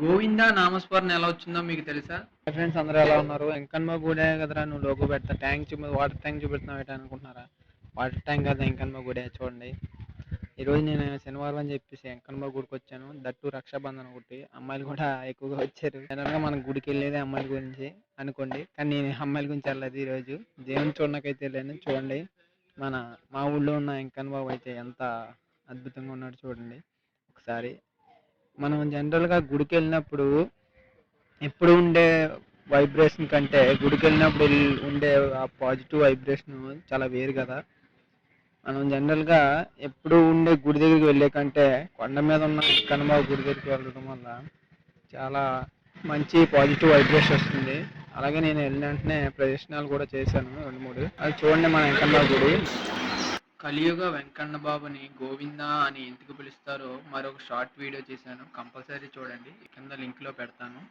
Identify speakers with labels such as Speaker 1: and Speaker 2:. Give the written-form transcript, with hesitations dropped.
Speaker 1: గోవిందా నామస్మరణ ఎలా వచ్చిందో మీకు తెలుసా? ఫ్రెండ్స్ అందరూ ఎలా ఉన్నారు? వెంకన్న గుడే కదరా నువ్వు లోగో పెడతా ట్యాంక్ వాటర్ ట్యాంక్ చూపెడుతున్నావు ఏంటి అనుకుంటున్నారా? వాటర్ ట్యాంక్ కదా వెంకన్న గుడే చూడండి. ఈరోజు నేను శనివారం అని చెప్పేసి వెంకన్న గుడికి వచ్చాను. దట్టు రక్షాబంధన్ ఒకటి అమ్మాయిలు కూడా ఎక్కువగా వచ్చారు. జనరల్గా మనం గుడికి వెళ్ళేది అమ్మాయిల గురించి అనుకోండి, కానీ నేను అమ్మాయిల గురించి వెళ్ళలేదు. ఈరోజు దేవుని చూడడానికైతే వెళ్ళాను. చూడండి మా ఊళ్ళో ఉన్న వెంకన్న బాబు అయితే ఎంత అద్భుతంగా ఉన్నాడు చూడండి ఒకసారి. మనం జనరల్గా గుడికి వెళ్ళినప్పుడు ఎప్పుడు ఉండే వైబ్రేషన్ కంటే గుడికి వెళ్ళినప్పుడు ఉండే ఆ పాజిటివ్ వైబ్రేషన్ చాలా వేరు కదా. మనం జనరల్గా ఎప్పుడు ఉండే గుడి దగ్గరికి వెళ్ళే కంటే కొండ మీద ఉన్న కనుమబాబు గుడి దగ్గరికి వెళ్ళడం వల్ల చాలా మంచి పాజిటివ్ వైబ్రేషన్ వస్తుంది. అలాగే నేను వెళ్ళిన వెంటనే ప్రదర్శనలు కూడా చేశాను 2-3. అది చూడండి మన వెంకన్న గుడి. కలియుగ వెంకన్న బాబుని గోవిందా అని ఎందుకు పిలుస్తారో మరొక షార్ట్ వీడియో చేశాను, కంపల్సరీ చూడండి, కింద లింక్లో పెడతాను.